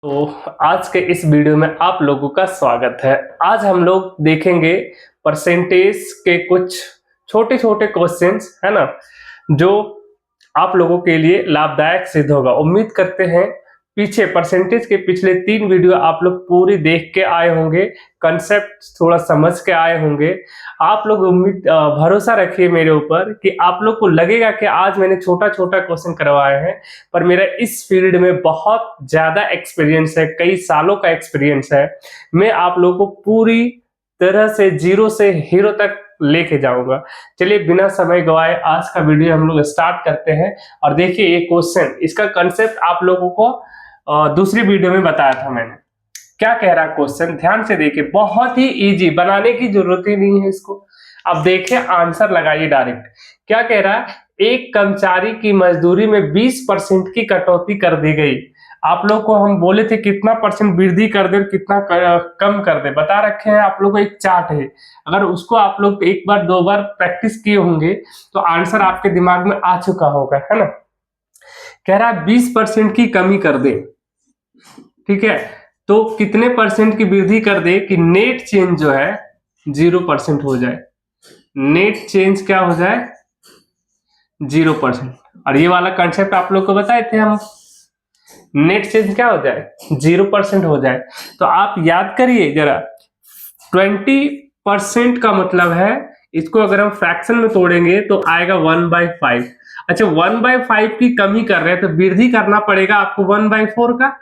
तो आज के इस वीडियो में आप लोगों का स्वागत है। आज हम लोग देखेंगे परसेंटेज के कुछ छोटे छोटे क्वेश्चंस, है ना, जो आप लोगों के लिए लाभदायक सिद्ध होगा। उम्मीद करते हैं पीछे परसेंटेज के पिछले 3 वीडियो आप लोग पूरी देख के आए होंगे, कंसेप्ट थोड़ा समझ के आए होंगे। आप लोग भरोसा रखिए मेरे ऊपर कि आप लोग को लगेगा कि आज मैंने छोटा छोटा क्वेश्चन करवाए हैं, पर मेरा इस फील्ड में बहुत ज्यादा एक्सपीरियंस है, कई सालों का एक्सपीरियंस है। मैं आप लोगों को पूरी तरह से जीरो से हीरो तक लेके जाऊंगा। चलिए बिना समय गवाए आज का वीडियो हम लोग स्टार्ट करते हैं। और देखिए ये क्वेश्चन, इसका कंसेप्ट आप लोगों को दूसरी वीडियो में बताया था मैंने। क्या कह रहा है क्वेश्चन, ध्यान से देखिए, बहुत ही इजी, बनाने की जरूरत ही नहीं है इसको। अब देखिए आंसर लगाइए डायरेक्ट। क्या कह रहा है, एक कर्मचारी की मजदूरी में 20% की कटौती कर दी गई। आप लोग को हम बोले थे कितना परसेंट वृद्धि कर दे और कितना कम कर दे, बता रखे हैं आप लोग को। एक चार्ट है, अगर उसको आप लोग एक बार दो बार प्रैक्टिस किए होंगे तो आंसर आपके दिमाग में आ चुका होगा, है ना। कह रहा है 20% की कमी कर दे, ठीक है, तो कितने परसेंट की वृद्धि कर दे कि नेट चेंज जो है 0% हो जाए। नेट चेंज क्या हो जाए, 0%। और ये वाला कंसेप्ट आप लोग को बताए थे हम, नेट चेंज क्या हो जाए, 0% हो जाए। तो आप याद करिए जरा, 20% का मतलब है, इसको अगर हम फ्रैक्शन में तोड़ेंगे तो आएगा 1/5। अच्छा 1/5 की कमी कर रहे हैं तो वृद्धि करना पड़ेगा आपको 1/4 का,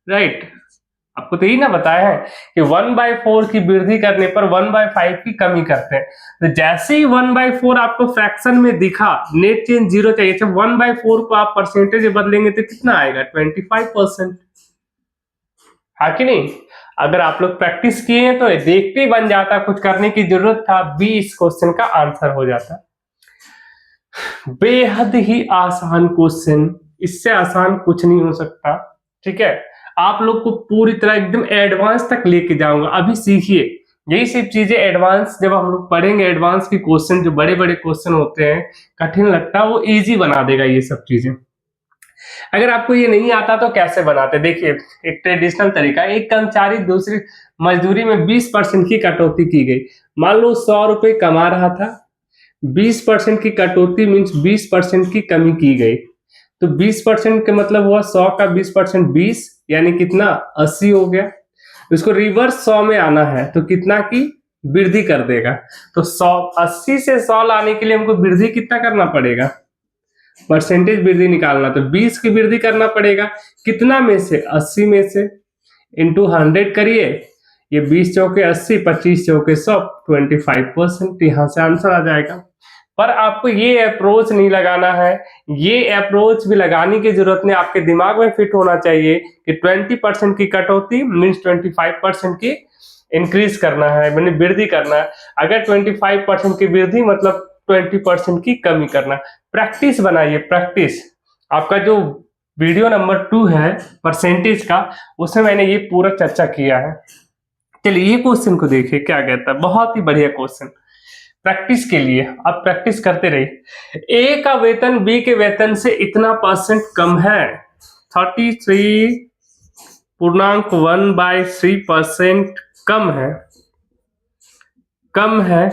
राइट। आपको तो यही ना बताया है कि 1/4 की वृद्धि करने पर 1/5 की कमी करते हैं। तो जैसे ही 1/4 आपको फ्रैक्शन में दिखा, नेट चेंज 0 चाहिए, जब 1/4 को आप परसेंटेज में बदलेंगे तो कितना आएगा, 25%, है कि नहीं। अगर आप लोग प्रैक्टिस किए हैं तो देखते ही बन जाता, कुछ करने की जरूरत था, 20 क्वेश्चन का आंसर हो जाता। बेहद ही आसान क्वेश्चन, इससे आसान कुछ नहीं हो सकता, ठीक है। आप लोग को पूरी तरह एकदम एडवांस तक लेके जाऊंगा, अभी सीखिए। यही सब चीजें एडवांस जब हम लोग पढ़ेंगे, एडवांस की क्वेश्चन, जो बड़े बड़े क्वेश्चन होते हैं, कठिन लगता है, वो इजी बना देगा ये सब चीजें। अगर आपको ये नहीं आता तो कैसे बनाते, देखिए एक ट्रेडिशनल तरीका, एक कर्मचारी दूसरी मजदूरी में 20% की कटौती की गई। मान लो 100 रुपए कमा रहा था, 20% की कटौती मीन्स 20% की कमी की गई। तो 20% का मतलब हुआ 100 का 20% 20, यानी कितना, 80 हो गया। इसको रिवर्स 100 में आना है तो कितना की वृद्धि कर देगा। तो 100, 80 से 100 लाने के लिए हमको वृद्धि कितना करना पड़ेगा, परसेंटेज वृद्धि निकालना, तो 20 की वृद्धि करना पड़ेगा। कितना में से, 80 में से, इंटू 100 करिए, ये 20 चौके 80, 25 चौके 100, 25%। यहाँ से आंसर आ जाएगा। पर आपको ये अप्रोच नहीं लगाना है, ये अप्रोच भी लगाने की जरूरत नहीं, आपके दिमाग में फिट होना चाहिए कि 20% की कटौती मीन्स 25% की इंक्रीज करना है, मैंने वृद्धि करना है। अगर 25% की वृद्धि मतलब 20% की कमी करना। प्रैक्टिस बनाइए, प्रैक्टिस। आपका जो वीडियो नंबर 2 है परसेंटेज का, उसमें मैंने ये पूरा चर्चा किया है। चलिए ये क्वेश्चन को देखिए क्या कहता है, बहुत ही बढ़िया क्वेश्चन, प्रैक्टिस के लिए आप प्रैक्टिस करते रहिए। ए का वेतन बी के वेतन से इतना परसेंट कम है, 33.1/3% कम है, कम है,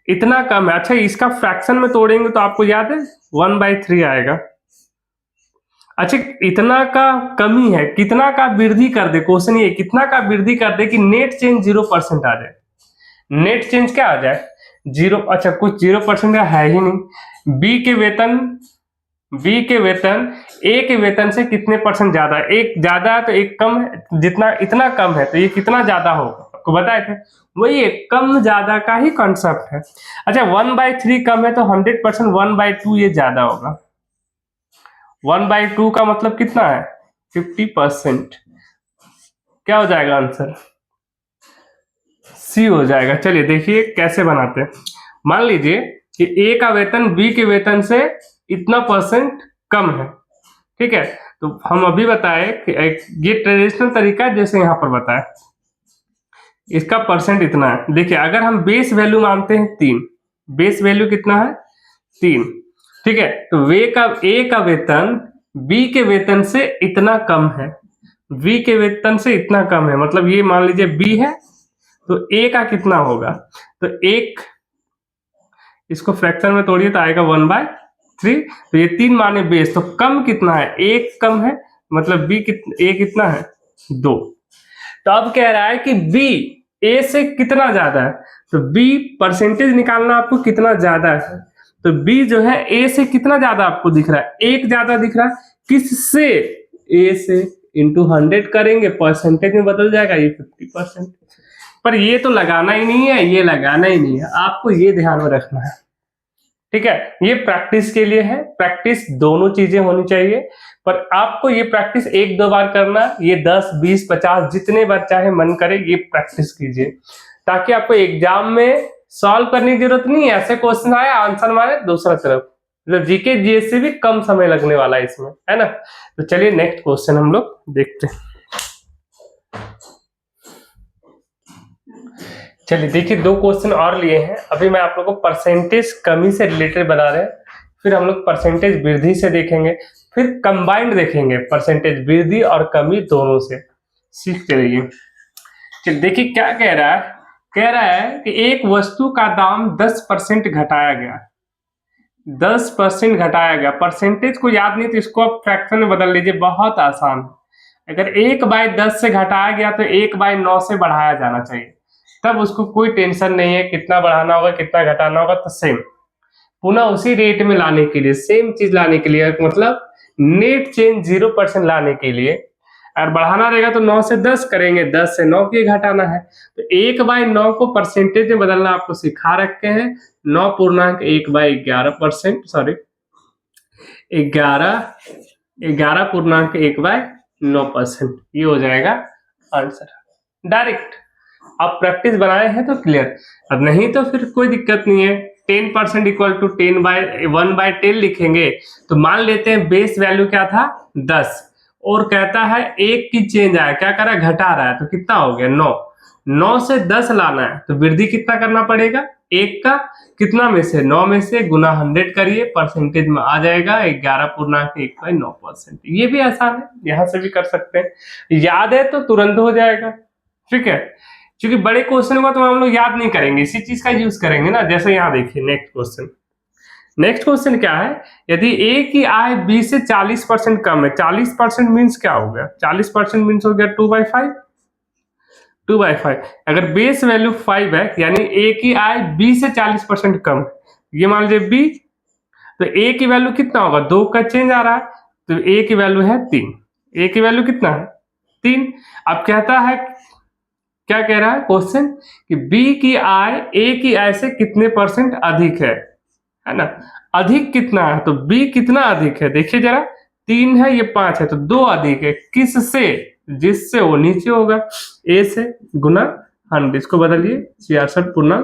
इतना कम है। अच्छा इसका फ्रैक्शन में तोड़ेंगे तो आपको याद है 1/3 आएगा। अच्छा इतना का कमी है, कितना का वृद्धि कर दे, क्वेश्चन ये कितना का वृद्धि कर दे कि नेट चेंज 0% आ जाए। नेट चेंज क्या आ जाए, 0। अच्छा कुछ 0% का है ही नहीं। बी के वेतन ए के वेतन से कितने परसेंट ज्यादा है, एक ज्यादा है तो एक कम है, जितना इतना कम है तो ये कितना ज्यादा होगा, आपको बताए थे। वही एक कम ज्यादा का ही कॉन्सेप्ट है। अच्छा 1/3 कम है तो 100% 1/2 ये ज्यादा होगा। 1/2 का मतलब कितना है, 50%। क्या हो जाएगा आंसर, सी हो जाएगा। चलिए देखिए कैसे बनाते हैं। मान लीजिए कि ए का वेतन बी के वेतन से इतना परसेंट कम है, ठीक है। तो हम अभी बताए कि ये ट्रेडिशनल तरीका है, जैसे यहाँ पर बताया, इसका परसेंट इतना है। देखिए अगर हम बेस वैल्यू मानते हैं 3, बेस वैल्यू कितना है 3, ठीक है। तो ए का वेतन बी के वेतन से इतना कम है, बी के वेतन से इतना कम है, मतलब ये मान लीजिए बी है तो ए का कितना होगा, तो एक, इसको फ्रैक्शन में तोड़िए तो आएगा 1/3। तो ये 3 माने बेस, तो कम कितना है, एक कम है, मतलब बी ए कितना है 2। तो अब कह रहा है कि बी ए से कितना ज्यादा है, तो बी परसेंटेज निकालना आपको कितना ज्यादा है, तो बी जो है ए से कितना ज्यादा आपको दिख रहा है, एक ज्यादा दिख रहा है, किससे, ए से, इंटू 100 करेंगे परसेंटेज में बदल जाएगा ये 50%। पर ये तो लगाना ही नहीं है, ये लगाना ही नहीं है, आपको ये ध्यान में रखना है, ठीक है। ये प्रैक्टिस के लिए है, प्रैक्टिस दोनों चीजें होनी चाहिए, पर आपको ये प्रैक्टिस 1-2 बार करना, ये 10, 20, 50 जितने बार चाहे मन करे ये प्रैक्टिस कीजिए, ताकि आपको एग्जाम में सॉल्व करने की जरूरत नहीं है, ऐसे क्वेश्चन आए आंसर मारे दूसरा तरफ, मतलब जीके जीएस से भी कम समय लगने वाला है इसमें, है ना। तो चलिए नेक्स्ट क्वेश्चन हम लोग देखते हैं। चलिए देखिए, 2 क्वेश्चन और लिए हैं, अभी मैं आप लोगों को परसेंटेज कमी से रिलेटेड बता रहे हैं, फिर हम लोग परसेंटेज वृद्धि से देखेंगे, फिर कंबाइंड देखेंगे, परसेंटेज वृद्धि और कमी दोनों से, सीखते रहिए। चलिए देखिए क्या कह रहा है कि एक वस्तु का दाम 10% घटाया गया, 10% घटाया गया, परसेंटेज को याद नहीं तो इसको आप फ्रैक्शन में बदल लीजिए, बहुत आसान है। अगर 1/10 से घटाया गया तो 1/9 से बढ़ाया जाना चाहिए, तब उसको कोई टेंशन नहीं है कितना बढ़ाना होगा कितना घटाना होगा, तो सेम पुनः उसी रेट में लाने के लिए, सेम चीज लाने के लिए, मतलब नेट चेंज 0% लाने के लिए, और बढ़ाना रहेगा तो 9 से 10 करेंगे, 10 से 9 के घटाना है, तो 1/9 को परसेंटेज में बदलना आपको सिखा रखे हैं, 9.1/11%, सॉरी 11.1/9%, ये हो जाएगा आंसर डायरेक्ट। आप प्रैक्टिस बनाए हैं तो क्लियर, अब नहीं तो फिर कोई दिक्कत नहीं है, 10% इक्वल टू 1/10 लिखेंगे, तो मान लेते हैं बेस वैल्यू क्या था 10, और कहता है एक की चेंज आया, क्या कर रहा है घटा रहा है, तो कितना हो गया 9 से 10 लाना है, तो वृद्धि कितना करना पड़ेगा, एक का कितना में से 9 में से गुना 100 करिए, परसेंटेज में आ जाएगा 11.1/9%। ये भी आसान है, यहां से भी कर सकते हैं, याद है तो तुरंत हो जाएगा, ठीक है। क्योंकि बड़े क्वेश्चन को तो हम लोग याद नहीं करेंगे, इसी चीज का यूज करेंगे ना, जैसे यहाँ देखिए नेक्स्ट क्वेश्चन क्या है, यदि ए की आय बी से 40% कम है, 40% मीन्स क्या हो गया, 40% मीन्स हो गया 2/5, अगर बेस वैल्यू 5 है, यानी ए की आय बी से 40% कम है, ये मान लीजिए बी, तो ए की वैल्यू कितना होगा, 2 का चेंज आ रहा है, तो ए की वैल्यू है 3, ए की वैल्यू कितना है 3। अब कहता है, क्या कह रहा है क्वेश्चन, कि बी की आय ए की आय से कितने % अधिक है ना, अधिक कितना है, तो बी कितना अधिक है, देखिए जरा, 3 है ये 5 है, तो 2 अधिक है, किससे, जिससे वो नीचे होगा, ए से गुना 100, इसको बदलिए 66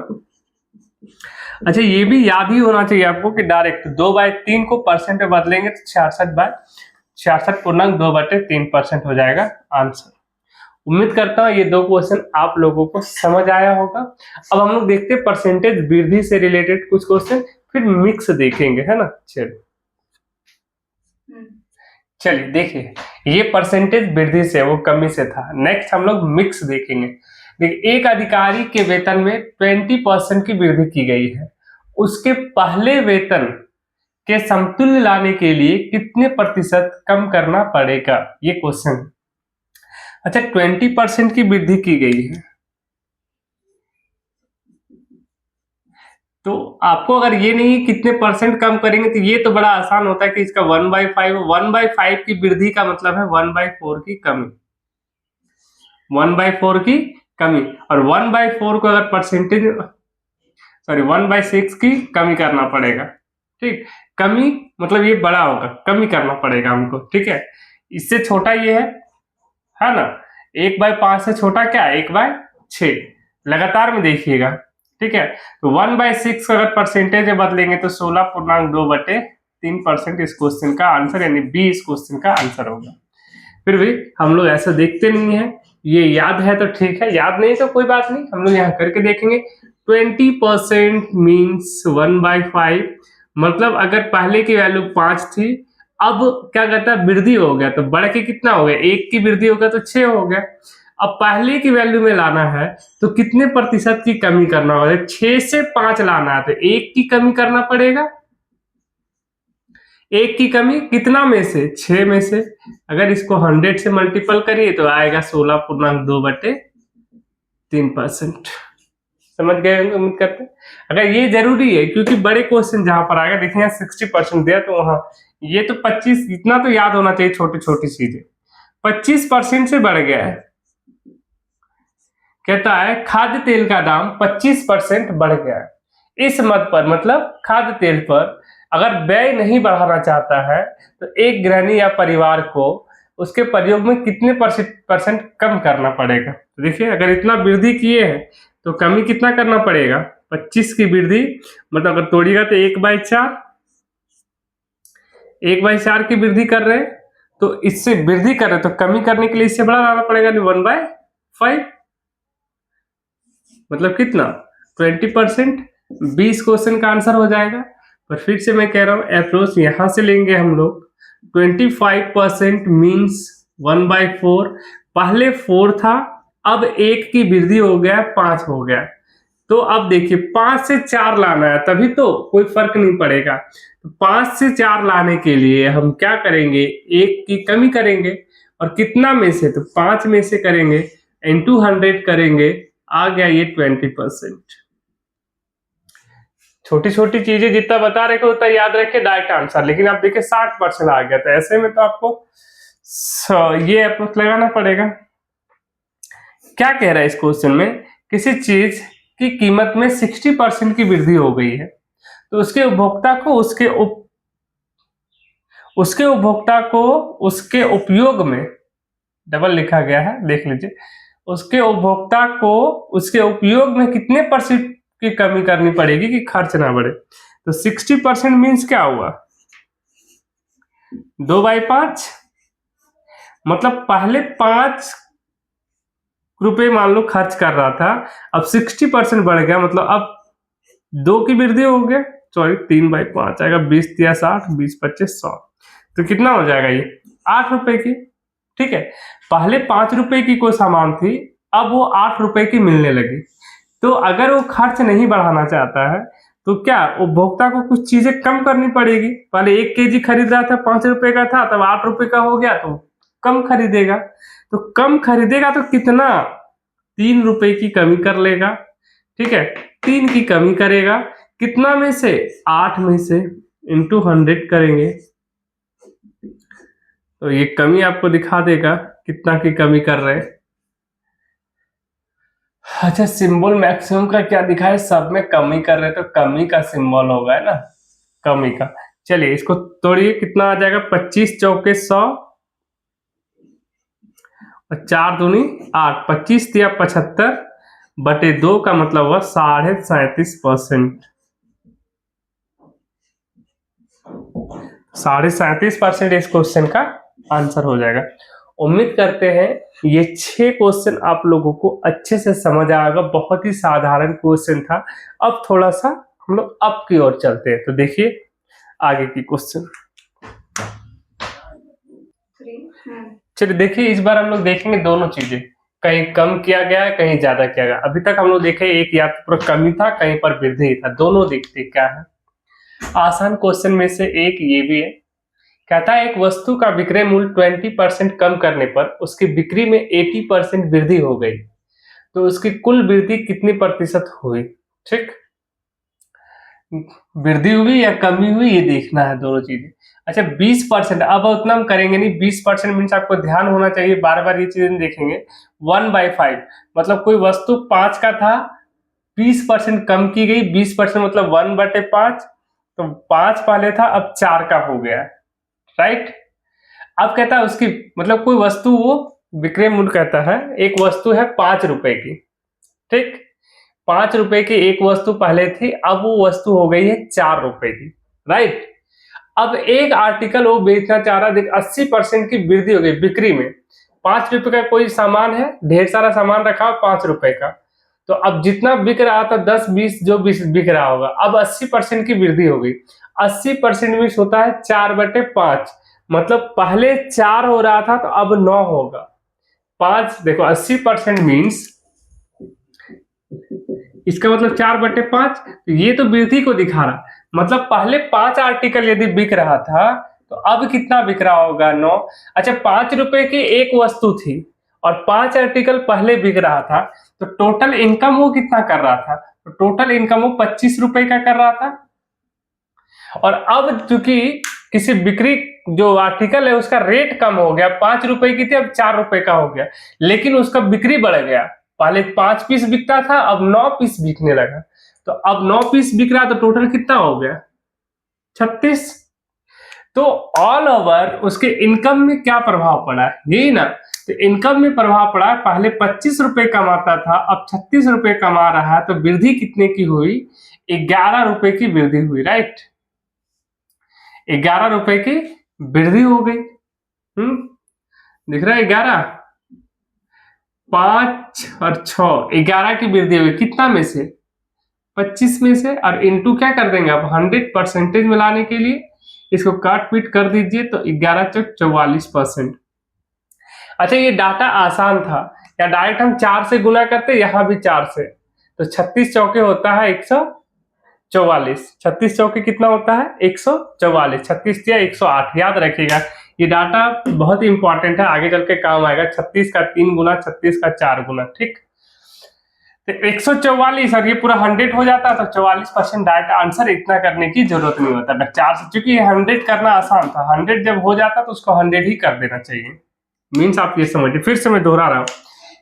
अच्छा ये भी याद ही होना चाहिए आपको कि डायरेक्ट 2/3 को परसेंट में बदलेंगे तो 66.2/3% हो जाएगा आंसर। उम्मीद करता हूँ ये 2 क्वेश्चन आप लोगों को समझ आया होगा। अब हम लोग देखते हैं परसेंटेज वृद्धि से रिलेटेड कुछ क्वेश्चन, फिर मिक्स देखेंगे, है ना। चलिए देखिए, ये परसेंटेज वृद्धि से वो कमी से था, नेक्स्ट हम लोग मिक्स देखेंगे। देखिए, एक अधिकारी के वेतन में 20% की वृद्धि की गई है, उसके पहले वेतन के समतुल्य लाने के लिए कितने % कम करना पड़ेगा, ये क्वेश्चन। अच्छा 20% की वृद्धि की गई है, तो आपको अगर ये नहीं कितने % कम करेंगे, तो ये तो बड़ा आसान होता है कि इसका 1/5 की वृद्धि का मतलब है 1/4 की कमी, 1/4 की कमी, और 1/4 को अगर परसेंटेज, सॉरी 1/6 की कमी करना पड़ेगा, ठीक। कमी मतलब ये बड़ा होगा, कमी करना पड़ेगा हमको, ठीक है। इससे छोटा ये है ना, 1/5 से छोटा क्या है 1/6, लगातार में देखिएगा, ठीक है। तो 1/6 को अगर परसेंटेज में बदलेंगे तो 16.2/3% इस क्वेश्चन का आंसर, यानी बी इस क्वेश्चन का आंसर होगा। फिर भी हम लोग ऐसा देखते नहीं है, ये याद है तो ठीक है, याद नहीं तो कोई बात नहीं, हम लोग यहाँ करके देखेंगे। 20% मीन्स 1/5, मतलब अगर पहले की वैल्यू 5 थी, अब क्या कहता है, वृद्धि हो गया तो बढ़ के कितना हो गया, 1 की वृद्धि हो गया तो 6 हो गया। अब पहले की वैल्यू में लाना है तो कितने प्रतिशत की कमी करना होगा, 6 से 5 लाना है तो 1 की कमी करना पड़ेगा। 1 की कमी कितना में से, 6 में से। अगर इसको 100 से मल्टीपल करिए तो आएगा 16.2/3%। समझ गए होंगे उम्मीद करते हैं। अगर ये जरूरी है क्योंकि बड़े क्वेश्चन जहां पर आएगा, देखिए 60% दिया तो वहां ये तो 25, इतना तो याद होना चाहिए, छोटी छोटी चीजें। 25% से बढ़ गया है। कहता है खाद्य तेल का दाम 25% बढ़ गया है। इस मद पर, मतलब खाद्य तेल पर अगर व्यय नहीं बढ़ाना चाहता है तो एक गृहिणी या परिवार को उसके प्रयोग में कितने परसेंट कम करना पड़ेगा। तो देखिए अगर इतना वृद्धि किए हैं तो कमी कितना करना पड़ेगा, 25 की वृद्धि, मतलब अगर तोड़िएगा तो 1/4 की वृद्धि कर रहे हैं, तो इससे वृद्धि कर रहे हैं तो कमी करने के लिए इससे बड़ा लाना पड़ेगा, 1/5, मतलब कितना 20%। 20 क्वेश्चन का आंसर हो जाएगा। पर फिर से मैं कह रहा हूं अप्रोच यहां से लेंगे हम लोग। 25% मीन्स 1/4, पहले 4 था, अब 1 की वृद्धि हो गया 5 हो गया। तो अब देखिए 5 से 4 लाना है, तभी तो कोई फर्क नहीं पड़ेगा। तो 5 से 4 लाने के लिए हम क्या करेंगे, 1 की कमी करेंगे, और कितना में से, तो 5 में से करेंगे, इंटू 100 करेंगे, आ गया ये 20%। छोटी छोटी चीजें जितना बता रहे उतना याद रखे, डायरेक्ट आंसर। लेकिन आप देखिए 60% आ गया, तो ऐसे में तो आपको ये अप्रोच लगाना पड़ेगा। क्या कह रहा है इस क्वेश्चन में, किसी चीज की कीमत में 60% की वृद्धि हो गई है तो उसके उपभोक्ता को उसके उपयोग में, डबल लिखा गया है देख लीजिए, उसके उपभोक्ता को उसके उपयोग में कितने परसेंट की कमी करनी पड़ेगी कि खर्च ना बढ़े। तो 60% मीन्स क्या हुआ, 2/5, मतलब पहले 5 रुपए मान लो खर्च कर रहा था, अब 60% बढ़ गया, मतलब अब 2 की वृद्धि हो गया, सॉरी 3/5 आएगा, 20 दिया 60, 20 25 100, तो कितना हो जाएगा ये 8 रुपए की। ठीक है, पहले 5 रुपए की कोई सामान थी, अब वो 8 रुपए की मिलने लगी। तो अगर वो खर्च नहीं बढ़ाना चाहता है तो क्या उपभोक्ता को कुछ चीजें कम करनी पड़ेगी। पहले 1 केजी खरीद रहा था, 5 रुपए का था, तब 8 रुपए का हो गया तो कम खरीदेगा। तो कम खरीदेगा तो कितना, 3 रुपए की कमी कर लेगा। ठीक है, 3 की कमी करेगा, कितना में से, 8 में से, इंटू 100 करेंगे तो ये कमी आपको दिखा देगा कितना की कमी कर रहे हैं। अच्छा, सिंबल मैक्सिमम का क्या दिखा है, सब में कमी कर रहे तो कमी का सिंबल होगा, है ना, कमी का। चलिए इसको तोड़िए, कितना आ जाएगा, 25 चौके 100 और 4 दूनी 8, 25 दिया 75/2 का मतलब हुआ 37.5%। 37.5% इस क्वेश्चन का आंसर हो जाएगा। उम्मीद करते हैं ये 6 क्वेश्चन आप लोगों को अच्छे से समझ आएगा। बहुत ही साधारण क्वेश्चन था। अब थोड़ा सा हम लोग अप की ओर चलते हैं, तो देखिए आगे की क्वेश्चन। चलिए देखिए, इस बार हम लोग देखेंगे दोनों चीजें, कहीं कम किया गया है, कहीं ज्यादा किया गया। अभी तक हम लोग देखे एक या तो कमी था, कहीं पर वृद्धि था, दोनों देखते क्या है। आसान क्वेश्चन में से एक ये भी है, कहता है एक वस्तु का विक्रय मूल्य 20% कम करने पर उसकी बिक्री में 80% वृद्धि हो गई, तो उसकी कुल वृद्धि कितनी प्रतिशत हुई। ठीक, वृद्धि हुई या कमी हुई ये देखना है, दोनों चीजें। अच्छा 20%, अब उतना हम करेंगे नहीं, 20% मीन्स आपको ध्यान होना चाहिए, बार बार ये चीजें देखेंगे। 1/5 मतलब कोई वस्तु 5 का था, 20% कम की गई, 20% मतलब 1/5, तो 5 पहले था, अब 4 का हो गया, राइट। अब कहता है उसकी, मतलब कोई वस्तु, वो विक्रय मूल्य कहता है एक वस्तु है 5 रुपए की, ठीक, 5 रुपए की एक वस्तु पहले थी, अब वो वस्तु हो गई है 4 रुपए की, राइट। अब एक आर्टिकल वो बेचना चाह रहा है, 80% की वृद्धि हो गई बिक्री में। 5 रुपए का कोई सामान है, ढेर सारा सामान रखा हो 5 रुपए का, तो अब जितना बिक रहा था 10-20 जो बिक रहा होगा, अब 80% की वृद्धि हो गई। 80% में होता है 4/5, मतलब पहले 4 हो रहा था तो अब 9 होगा। 5 देखो 80% मीन्स इसका मतलब 4/5, तो ये तो वृद्धि को दिखा रहा। मतलब पहले 5 आर्टिकल यदि बिक रहा था तो अब कितना बिक रहा होगा? 9। अच्छा 5 रुपए की एक वस्तु थी और 5 आर्टिकल पहले बिक रहा था, तो टोटल इनकम वो कितना कर रहा था? तो टोटल इनकम वो 25 रुपए का कर रहा था। और अब चूंकि किसी बिक्री जो आर्टिकल है उसका रेट कम हो गया, 5 रुपए की थी अब 4 रुपए का हो गया, लेकिन उसका बिक्री बढ़ गया। पहले 5 पीस बिकता था अब 9 पीस बिकने लगा, तो अब 9 पीस बिक रहा तो टोटल कितना हो गया? 36। तो ऑल ओवर उसके इनकम में क्या प्रभाव पड़ा? यही ना, तो इनकम में प्रभाव पड़ा। पहले 25 रुपए कमाता था अब 36 रुपए कमा रहा है, तो वृद्धि कितने की हुई? 11 रुपए की वृद्धि हुई, राइट। 11 रुपए की वृद्धि हो गई। दिख रहा है 11, 5 और 6 11 की वृद्धि हो गई। कितना में से? 25 में से। और इंटू क्या कर देंगे अब? 100% में लाने के लिए इसको काट पीट कर दीजिए, तो 11 चौक 44%। अच्छा ये डाटा आसान था, या डायरेक्ट हम 4 से गुना करते, यहां भी 4 से, तो 36 चौके होता है 144। 36 चौके कितना होता है? 144। 36 या 108, याद रखिएगा। ये डाटा बहुत ही इंपॉर्टेंट है, आगे चल के काम आएगा। 36 का 3 गुना, 36 का 4 गुना, ठीक। तो 144 और ये पूरा 100 हो जाता है, तो 44% डायरेक्ट आंसर। इतना करने की जरूरत नहीं होता। 4 से, चूंकि 100 करना आसान था, 100 जब हो जाता तो उसको 100 ही कर देना चाहिए। मीन्स आप ये समझिए, फिर से मैं दोहरा रहा हूं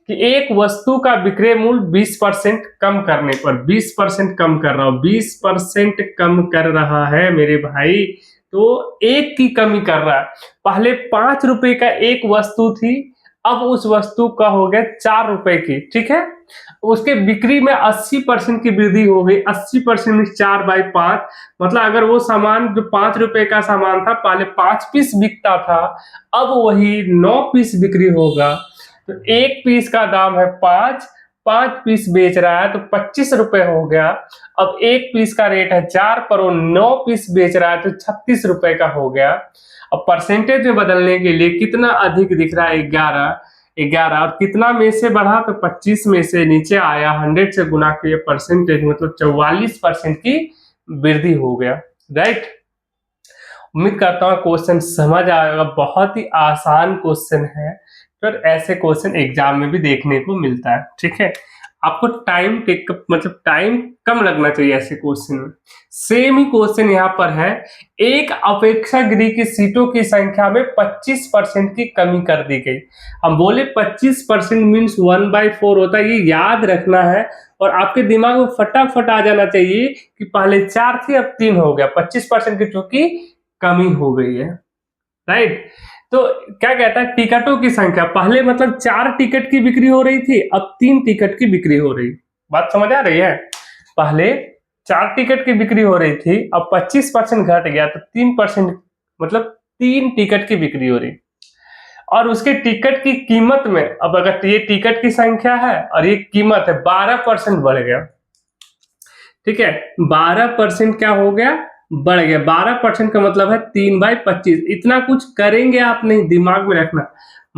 कि एक वस्तु का विक्रय मूल्य 20% कम करने पर, 20% कम कर रहा हूं, 20% कम कर रहा है मेरे भाई, तो एक की कमी कर रहा है। पहले 5 रुपए का एक वस्तु थी, अब उस वस्तु का हो गया 4 रुपए की, ठीक है। उसके बिक्री में 80% की वृद्धि हो गई। 80% में 4/5, मतलब अगर वो सामान जो 5 रुपए का सामान था पहले 5 पीस बिकता था, अब वही 9 पीस बिक्री होगा। तो एक पीस का दाम है 5 पीस बेच रहा है तो 25 रुपए हो गया। अब एक पीस का रेट है 4 पर वो 9 पीस बेच रहा है तो 36 रुपए का हो गया। अब परसेंटेज में बदलने के लिए कितना अधिक दिख रहा है? 11। और कितना में से बढ़ा? तो 25 में से नीचे आया, 100 से गुना किया, परसेंटेज मतलब 44% की वृद्धि हो गया, राइट। उम्मीद करता हूँ क्वेश्चन समझ आएगा। बहुत ही आसान क्वेश्चन है, पर ऐसे क्वेश्चन एग्जाम में भी देखने को मिलता है, ठीक है। आपको टाइम टेकअप मतलब टाइम कम लगना चाहिए ऐसे क्वेश्चन में। सेम ही क्वेश्चन यहाँ पर है, एक अपेक्षागृह की सीटों की संख्या में 25% की कमी कर दी गई। हम बोले 25% मीन्स 1/4 होता है, ये याद रखना है। और आपके दिमाग में फटाफट आ जाना चाहिए कि पहले 4 थी अब 3 हो गया, 25% की चूंकि कमी हो गई है, राइट। तो क्या कहता है? टिकटों की संख्या, पहले मतलब 4 टिकट की बिक्री हो रही थी, अब 3 टिकट की बिक्री हो रही। बात समझ आ रही है? पहले 4 टिकट की बिक्री हो रही थी, अब 25% घट गया तो 3%, मतलब 3 टिकट की बिक्री हो रही। और उसके टिकट की कीमत में, अब अगर ये टिकट की संख्या है और ये कीमत है, 12% बढ़ गया, ठीक है। 12% क्या हो गया? बढ़ गया। 12% का मतलब है 3/25। इतना कुछ करेंगे आप नहीं, दिमाग में रखना।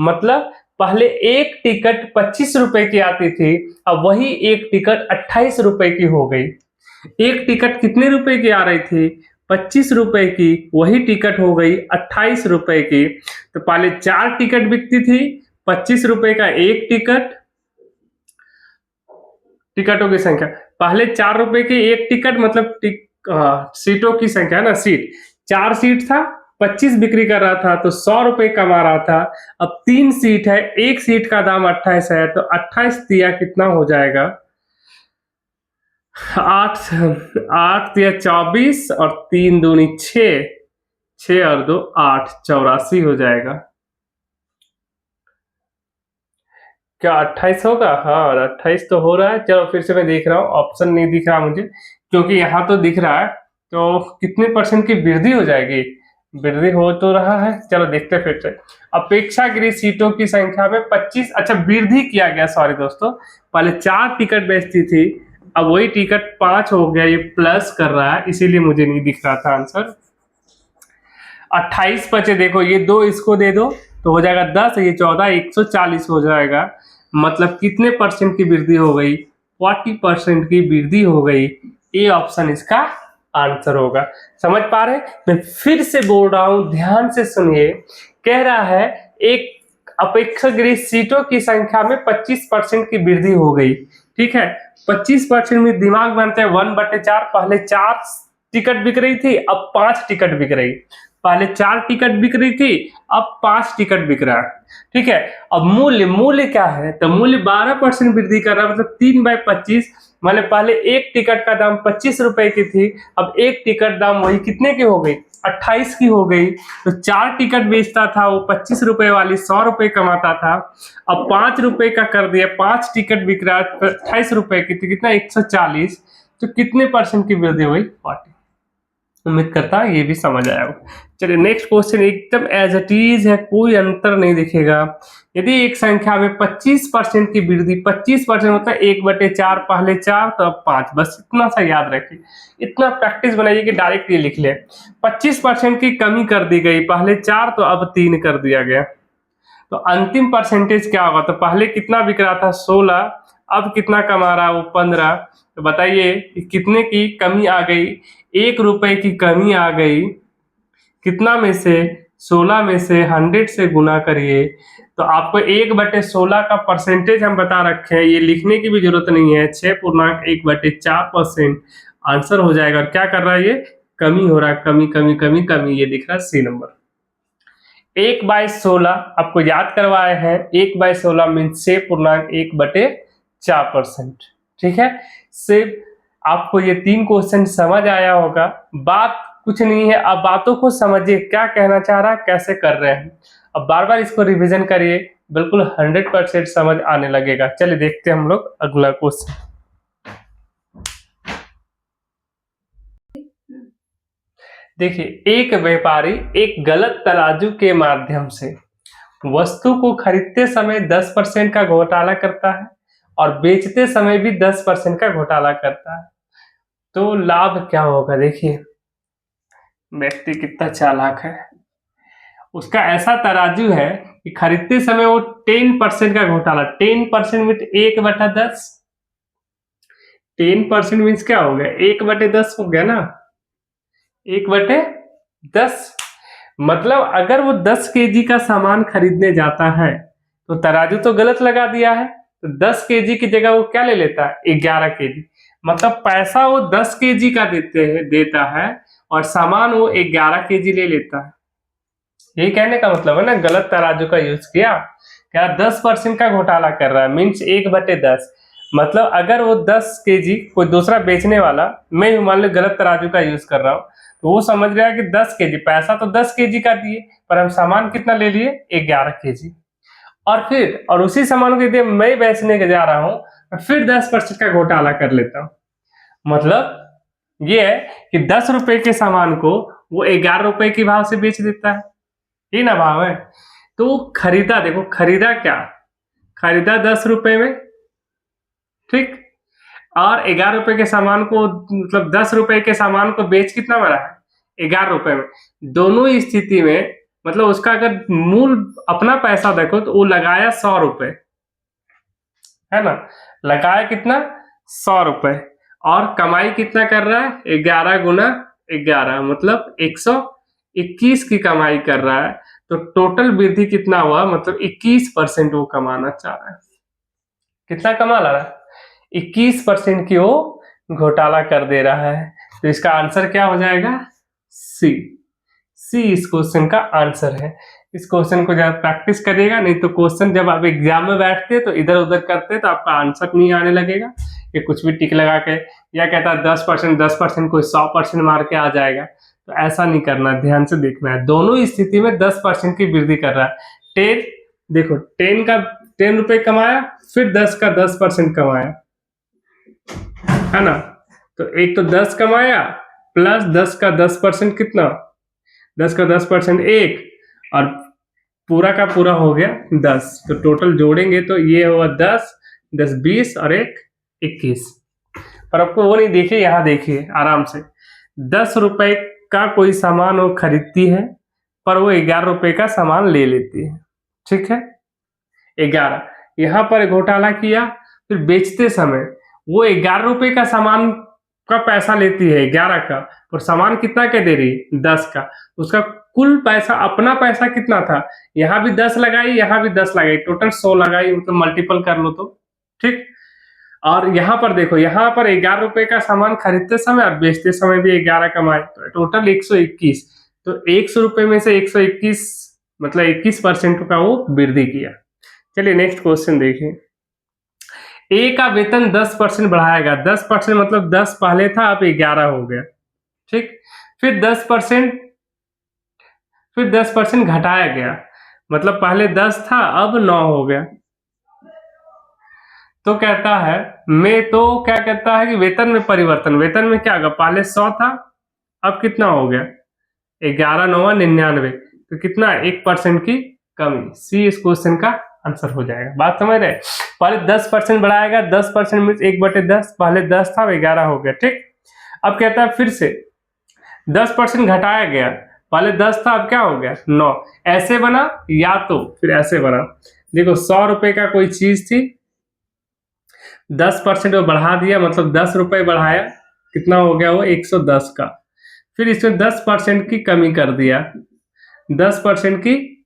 मतलब पहले एक टिकट 25 रुपए की आती थी, अब वही एक टिकट 28 रुपए की हो गई। एक टिकट कितने रुपए की आ रही थी? 25 रुपए की, वही टिकट हो गई 28 रुपए की। तो पहले 4 टिकट बिकती थी, 25 रुपए का एक टिकट। टिकटों की संख्या, पहले 4 रुपए की एक टिकट, मतलब सीटों की संख्या ना, सीट 4 सीट था, 25 बिक्री कर रहा था तो 100 रुपए कमा रहा था। अब 3 सीट है, एक सीट का दाम 28 है, तो 28 दिया कितना हो जाएगा? 8 दिया 24 और 3 दूनी 6, 6 और 2 8, 84 हो जाएगा। क्या 28 होगा? हाँ 28 तो हो रहा है। चलो फिर से मैं देख रहा हूँ, ऑप्शन नहीं दिख रहा मुझे, क्योंकि यहाँ तो दिख रहा है। तो कितने परसेंट की वृद्धि हो जाएगी? वृद्धि हो तो रहा है, चलो देखते हैं फिर से। अपेक्षाकृत सीटों की संख्या में 25, अच्छा वृद्धि किया गया, सॉरी दोस्तों, पहले 4 टिकट बेचती थी, अब वही टिकट 5 हो गया, ये प्लस कर रहा है, इसीलिए मुझे नहीं दिख रहा था आंसर। 28 बचे, देखो ये 2 इसको दे दो तो हो जाएगा 10, ये 14, 140 हो जाएगा। मतलब कितने परसेंट की वृद्धि हो गई? 40% की वृद्धि हो गई। ए ऑप्शन इसका आंसर होगा। समझ पा रहे? मैं फिर से बोल रहा हूं, ध्यान से सुनिए। कह रहा है एक अपेक्षाकृत सीटों की संख्या में 25% की वृद्धि हो गई। ठीक है, 25% में दिमाग बनते हैं 1/4। पहले 4 टिकट बिक रही थी, अब 5 टिकट बिक रही। पहले 4 टिकट बिक रही थी, अब 5 टिकट बिक रहा है। ठीक है, अब मूल्य क्या है? तो मूल्य 12% वृद्धि कर रहा है, मतलब 3/25। मतलब पहले एक टिकट का दाम 25 रुपए की थी, अब एक टिकट दाम वही कितने की हो गई? 28 की हो गई। तो 4 टिकट बेचता था वो 25 रुपए वाली, 100 रुपए कमाता था। अब 5 रुपए का कर दिया, 5 टिकट बिक रहा है 28 रुपए की, तो कितना? 140। तो कितने परसेंट की वृद्धि हुई? 40। उम्मीद करता हूं ये भी समझ आया हो। चलिए नेक्स्ट क्वेश्चन एकदम एज इट इज है, कोई अंतर नहीं दिखेगा। यदि एक संख्या में 25% की वृद्धि, 25% होता है 1/4, पहले 4 तो अब 5, बस इतना सा याद रखिए। इतना प्रैक्टिस बनाइए कि डायरेक्ट ये लिख ले। 25% की कमी कर दी गई, पहले 4 तो अब 3 कर दिया गया। तो अंतिम परसेंटेज क्या होगा? तो पहले कितना बिक रहा था? 16, अब कितना कमा रहा है वो? 15। तो बताइए कितने की कमी आ गई? 1 रुपए की कमी आ गई। कितना में से? 16 में से 100 से गुना करिए तो आपको 1/16 का परसेंटेज हम बता रखे हैं, ये लिखने की भी जरूरत नहीं है। 6.1/4% आंसर हो जाएगा। और क्या कर रहा है ये? कमी हो रहा है, कमी कमी कमी कमी, ये दिख रहा है सी नंबर। 1/16 आपको याद करवाए हैं, 1/16 मीन 6.1/4%। ठीक है, सिर्फ आपको ये 3 क्वेश्चन समझ आया होगा। बात कुछ नहीं है, अब बातों को समझिए, क्या कहना चाह रहा है, कैसे कर रहे हैं। अब बार बार इसको रिवीजन करिए, बिल्कुल 100% समझ आने लगेगा। चलिए देखते हैं हम लोग अगला क्वेश्चन। देखिए, एक व्यापारी एक गलत तराजू के माध्यम से वस्तु को खरीदते समय 10% का घोटाला करता है और बेचते समय भी 10% का घोटाला करता है। तो लाभ क्या होगा? देखिए व्यक्ति कितना चालाक है। उसका ऐसा तराजू है कि खरीदते समय वो 10% का घोटाला, 10% मीन 1/10। 10% मीन्स क्या हो गया? 1/10 हो गया ना, 1/10। मतलब अगर वो 10 केजी का सामान खरीदने जाता है तो तराजू तो गलत लगा दिया है, तो 10 केजी की जगह वो क्या ले लेता है? 11 केजी। मतलब पैसा वो 10 केजी का देता है और सामान वो 11 केजी ले लेता है। यही कहने का मतलब है ना, गलत तराजू का यूज किया। क्या 10% का घोटाला कर रहा है, मीन्स 1/10। मतलब अगर वो 10 केजी कोई दूसरा बेचने वाला, मैं मान लो गलत तराजू का यूज कर रहा हूँ, तो वो समझ रहा है कि 10 केजी, पैसा तो 10 केजी का दिए पर हम सामान कितना ले लिए? 11 केजी। और उसी सामान को यदि मैं बेचने के जा रहा हूँ, फिर 10% का घोटाला कर लेता हूँ। मतलब ये है कि 10 रुपए के सामान को वो 11 रुपए के भाव से बेच देता है, ये ना भाव है। तो खरीदा, देखो खरीदा क्या? खरीदा 10 रुपए में, ठीक, और 11 रुपए के सामान को, मतलब 10 रुपए के सामान को बेच कितना में रहा है? 11 रुपए में। दोनों ही स्थिति में मतलब उसका अगर मूल अपना पैसा देखो तो वो लगाया 100 रुपए, है ना, लगाया कितना? 100 रुपए। और कमाई कितना कर रहा है? 11 गुना 11, मतलब 121 की कमाई कर रहा है। तो टोटल वृद्धि कितना हुआ? मतलब 21% वो कमाना चाह रहा है। कितना कमा ला रहा है? 21% की वो घोटाला कर दे रहा है। तो इसका आंसर क्या हो जाएगा? सी। सी इस क्वेश्चन का आंसर है। इस क्वेश्चन को जब प्रैक्टिस करिएगा, नहीं तो क्वेश्चन जब आप एग्जाम में बैठते तो इधर उधर करते तो आपका आंसर नहीं आने लगेगा। ये कुछ भी टिक लगा के या कहता है 10% कोई 100% मार के आ जाएगा, तो ऐसा नहीं करना, ध्यान से देखना है। दोनों स्थिति में 10% की वृद्धि कर रहा है। 10, देखो 10 रुपए कमाया, फिर 10 का 10% कमाया, है ना। तो एक तो 10 कमाया प्लस 10 का 10% कितना? 10 का 10% 1, और पूरा का पूरा हो गया 10। तो टोटल जोड़ेंगे तो ये हुआ 10, 10 20 और 1 21। पर आपको वो नहीं, देखिए यहाँ देखिए आराम से, 10 रुपए का कोई सामान वो खरीदती है, पर वो 11 रुपए का सामान ले लेती है। ठीक है, 11 यहाँ पर घोटाला किया, फिर बेचते समय वो 11 रुपए का सामान का पैसा लेती है 11 का, और सामान कितना का दे रही 10 का। उसका कुल पैसा, अपना पैसा कितना था, यहाँ भी 10 लगाई, यहाँ भी 10 लगाई, टोटल 100 लगाई, मतलब मल्टीपल कर लो तो ठीक। और यहाँ पर देखो, यहाँ पर 11 रुपए का सामान खरीदते समय और बेचते समय भी 11 कमाए, तो टोटल 121। तो 100 रुपए में से 121 मतलब 21% का वो वृद्धि किया। चलिए नेक्स्ट क्वेश्चन देखिए। ए का वेतन 10% बढ़ाएगा, 10% मतलब 10 पहले था, अब 11 हो गया। ठीक, फिर 10% घटाया गया, मतलब पहले 10 था अब 9 हो गया। तो कहता है क्या कहता है कि वेतन में परिवर्तन, वेतन में क्या होगा, पहले 100 था अब कितना हो गया 11 9 99, तो कितना 1% की कमी। सी इस क्वेश्चन का आंसर हो जाएगा। बात समझ रहे, पहले 10% बढ़ाएगा, 10% में 1/10, पहले 10 था 11 हो गया। ठीक, अब कहता है फिर से 10% घटाया गया, पहले 10 था अब क्या हो गया 9, ऐसे बना या तो फिर ऐसे बना। देखो 100 रुपए का कोई चीज थी, 10% वो बढ़ा दिया, मतलब 10 रुपए बढ़ाया, कितना हो गया वो 110 का। फिर इसमें 10% की कमी कर दिया, 10% की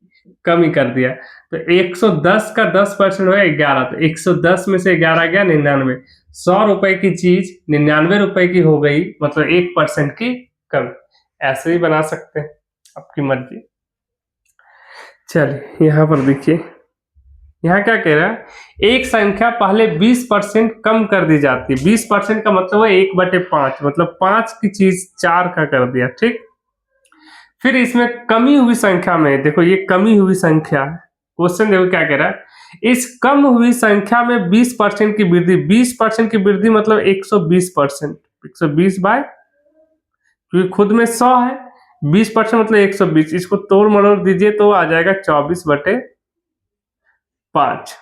कमी कर दिया, तो 110 का 10% हो गया 11, तो 110 में से 11 गया 99। 100 रुपए की चीज 99 रुपए की हो गई, मतलब 1% की कमी। ऐसे ही बना सकते हैं, आपकी मर्जी। चलिए यहाँ पर देखिए, यहाँ क्या कह रहा है, एक संख्या पहले 20% कम कर दी जाती है। 20% का मतलब है 1/5, मतलब 5 की चीज 4 का कर दिया। ठीक, फिर इसमें कमी हुई संख्या में, देखो ये कमी हुई संख्या है, क्वेश्चन देखो क्या कह रहा है, इस कम हुई संख्या में 20% की वृद्धि, 20% की वृद्धि मतलब 120%, 120 बाय, क्योंकि खुद में 100 है, 20% मतलब 120, इसको तोड़ मरोड़ दीजिए तो आ जाएगा 24/5।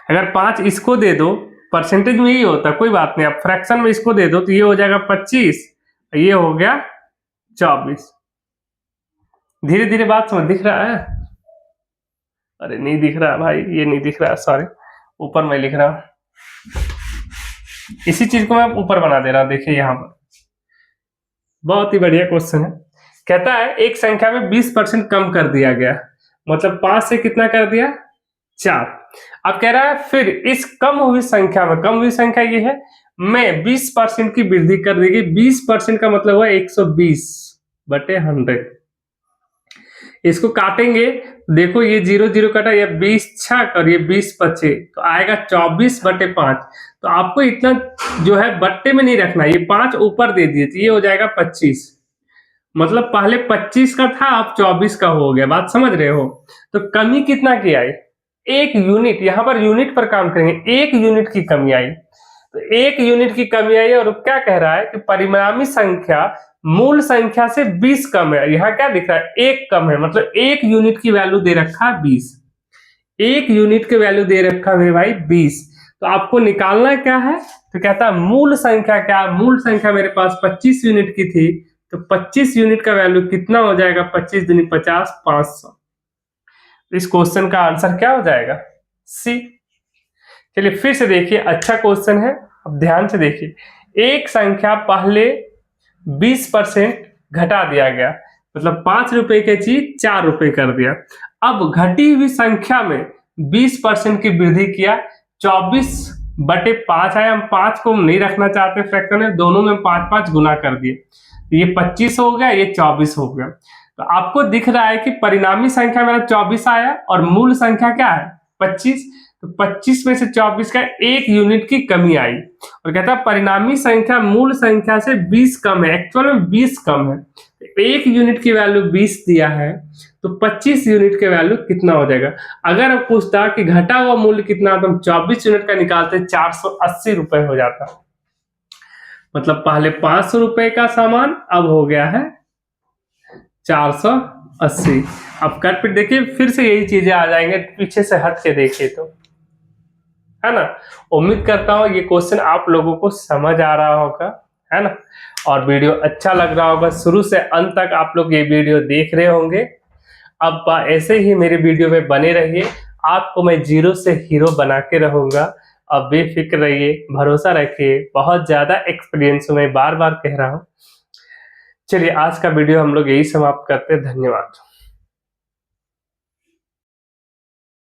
अगर 5 इसको दे दो, परसेंटेज में यही होता है, कोई बात नहीं, आप फ्रैक्शन में इसको दे दो तो ये हो जाएगा 25, ये हो गया 24। धीरे धीरे बात समझ दिख रहा है? अरे नहीं दिख रहा भाई, ये नहीं दिख रहा, सॉरी, ऊपर मैं लिख रहा हूं, इसी चीज को मैं ऊपर बना दे रहा हूं। देखिए यहाँ पर बहुत ही बढ़िया क्वेश्चन है। कहता है एक संख्या में 20% कम कर दिया गया, मतलब 5 से कितना कर दिया 4। अब कह रहा है फिर इस कम हुई संख्या में, कम हुई संख्या ये है, में 20% की वृद्धि कर दी गई। 20% का मतलब हुआ 120/100। इसको काटेंगे, देखो ये 0 0 कटा, ये 20 छक और ये 20 बचे, तो आएगा 24/5। तो आपको इतना जो है बट्टे में नहीं रखना, ये 5 ऊपर दे दिए तो ये हो जाएगा 25, मतलब पहले 25 का था अब 24 का हो गया। बात समझ रहे हो? तो कमी कितना की आई, 1 यूनिट, यहाँ पर यूनिट पर काम करेंगे, 1 यूनिट की कमी आई। तो 1 यूनिट की कमी आई, और क्या कह रहा है कि परिणामी संख्या मूल संख्या से 20 कम है। यहाँ क्या दिख रहा है 1 कम है, मतलब 1 यूनिट की वैल्यू दे रखा 20, 1 यूनिट की वैल्यू दे रखा मेरे भाई 20। तो आपको निकालना क्या है, तो कहता है मूल संख्या क्या, मूल संख्या मेरे पास 25 यूनिट की थी, तो 25 यूनिट का वैल्यू कितना हो जाएगा, 25 दूनी 50, 500। इस क्वेश्चन का आंसर क्या हो जाएगा, सी। चलिए फिर से देखिए, अच्छा क्वेश्चन है, अब ध्यान से देखिए। एक संख्या पहले 20% घटा दिया गया, मतलब 5 रुपए की चीज 4 रुपए कर दिया। अब घटी हुई संख्या में 20% की वृद्धि किया, 24/5 आया। हम 5 को नहीं रखना चाहते फ्रैक्शन में, दोनों में 5 गुना कर दिए, तो ये 25 हो गया, ये 24 हो गया। तो आपको दिख रहा है कि परिणामी संख्या मेरा 24 आया और मूल संख्या क्या है 25, तो 25 में से 24 का 1 यूनिट की कमी आई, और कहता है परिणामी संख्या मूल संख्या से 20 कम है, एक्चुअल में 20 कम है। 1 यूनिट की वैल्यू 20 दिया है, तो 25 यूनिट के वैल्यू कितना हो जाएगा। अगर पूछता कि घटा हुआ मूल्य कितना, तो हम 24 यूनिट का निकालते 480 रुपए हो जाता, मतलब पहले 500 रुपए का सामान अब हो गया है 480। अब कट पिट देखिए, फिर से यही चीजें आ जाएंगे, पीछे से हट के देखिए तो, है ना। उम्मीद करता हूं ये क्वेश्चन आप लोगों को समझ आ रहा होगा, है ना। और वीडियो अच्छा लग रहा होगा, शुरू से अंत तक आप लोग ये वीडियो देख रहे होंगे। अब ऐसे ही मेरे वीडियो में बने रहिए, आपको मैं जीरो से हीरो बना के रहूंगा। अब बेफिक्र रहिए, भरोसा रखिए, बहुत ज्यादा एक्सपीरियंस मैं बार बार कह रहा हूँ। चलिए आज का वीडियो हम लोग यही समाप्त करते हैं। धन्यवाद।